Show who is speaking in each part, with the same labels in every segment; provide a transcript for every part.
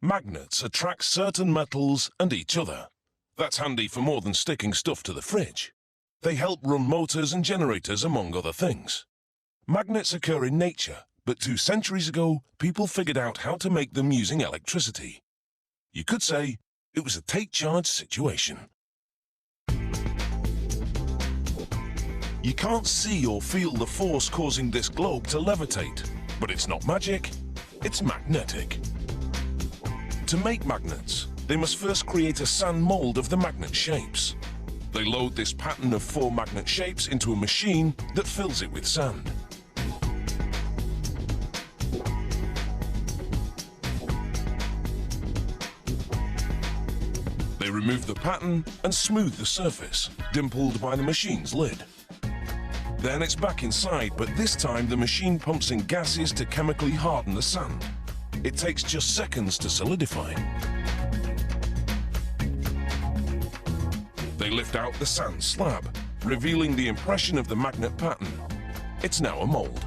Speaker 1: Magnets attract certain metals and each other. That's handy for more than sticking stuff to the fridge. They help run motors and generators, among other things. Magnets occur in nature, but 2 centuries ago, people figured out how to make them using electricity. You could say it was a take-charge situation. You can't see or feel the force causing this globe to levitate, but it's not magic, it's magnetic. To make magnets, they must first create a sand mold of the magnet shapes. They load this pattern of 4 magnet shapes into a machine that fills it with sand. They remove the pattern and smooth the surface, dimpled by the machine's lid. Then it's back inside, but this time the machine pumps in gases to chemically harden the sand. It takes just seconds to solidify. They lift out the sand slab, revealing the impression of the magnet pattern. It's now a mold.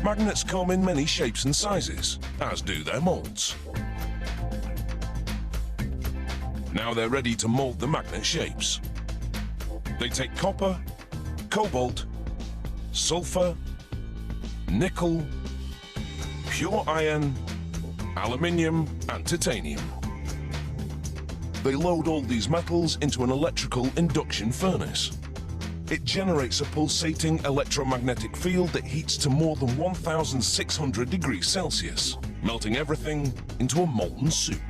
Speaker 1: Magnets come in many shapes and sizes, as do their molds. Now they're ready to mold the magnet shapes. They take copper, cobalt, sulfur, nickel, pure iron, aluminium and titanium. They load all these metals into an electrical induction furnace. It generates a pulsating electromagnetic field that heats to more than 1,600 degrees Celsius, melting everything into a molten soup.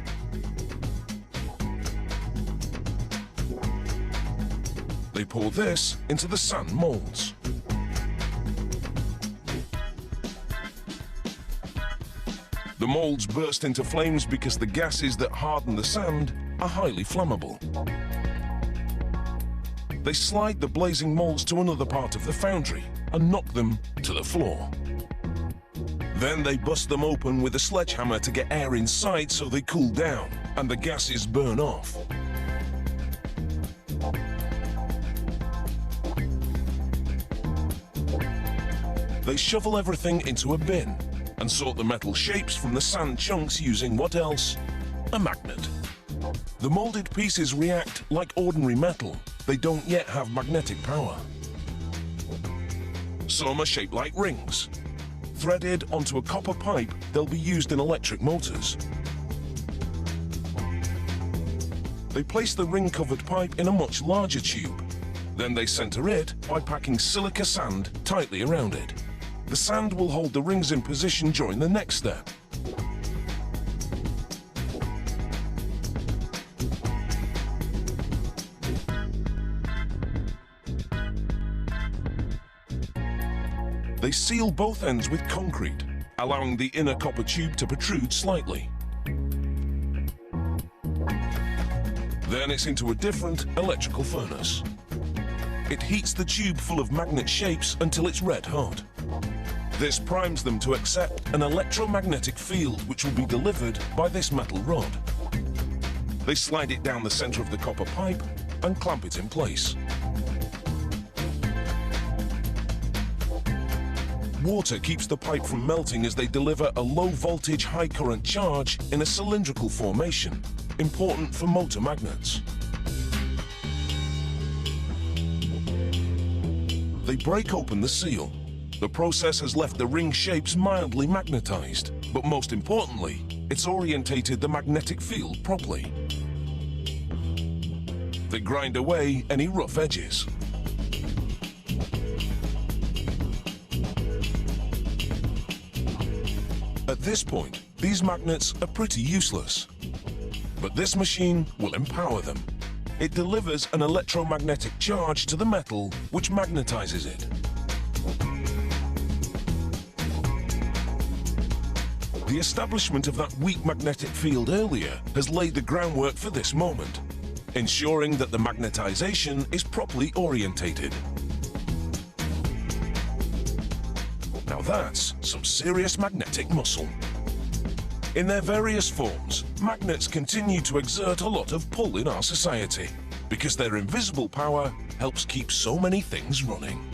Speaker 1: They pour this into the sand molds. The molds burst into flames because the gases that harden the sand are highly flammable. They slide the blazing molds to another part of the foundry and knock them to the floor. Then they bust them open with a sledgehammer to get air inside so they cool down and the gases burn off. They shovel everything into a bin and sort the metal shapes from the sand chunks using what else? A magnet. The molded pieces react like ordinary metal. They don't yet have magnetic power. Some are shaped like rings. Threaded onto a copper pipe, they'll be used in electric motors. They place the ring-covered pipe in a much larger tube. Then they center it by packing silica sand tightly around it. The sand will hold the rings in position during the next step. They seal both ends with concrete, allowing the inner copper tube to protrude slightly. Then it's into a different electrical furnace. It heats the tube full of magnet shapes until it's red hot. This primes them to accept an electromagnetic field which will be delivered by this metal rod. They slide it down the center of the copper pipe and clamp it in place. Water keeps the pipe from melting as they deliver a low-voltage, high-current charge in a cylindrical formation, important for motor magnets. They break open the seal. The process has left the ring shapes mildly magnetized, but most importantly, it's orientated the magnetic field properly. They grind away any rough edges. At this point, these magnets are pretty useless. But this machine will empower them. It delivers an electromagnetic charge to the metal, which magnetizes it. The establishment of that weak magnetic field earlier has laid the groundwork for this moment, ensuring that the magnetization is properly orientated. Now that's some serious magnetic muscle. In their various forms, magnets continue to exert a lot of pull in our society because their invisible power helps keep so many things running.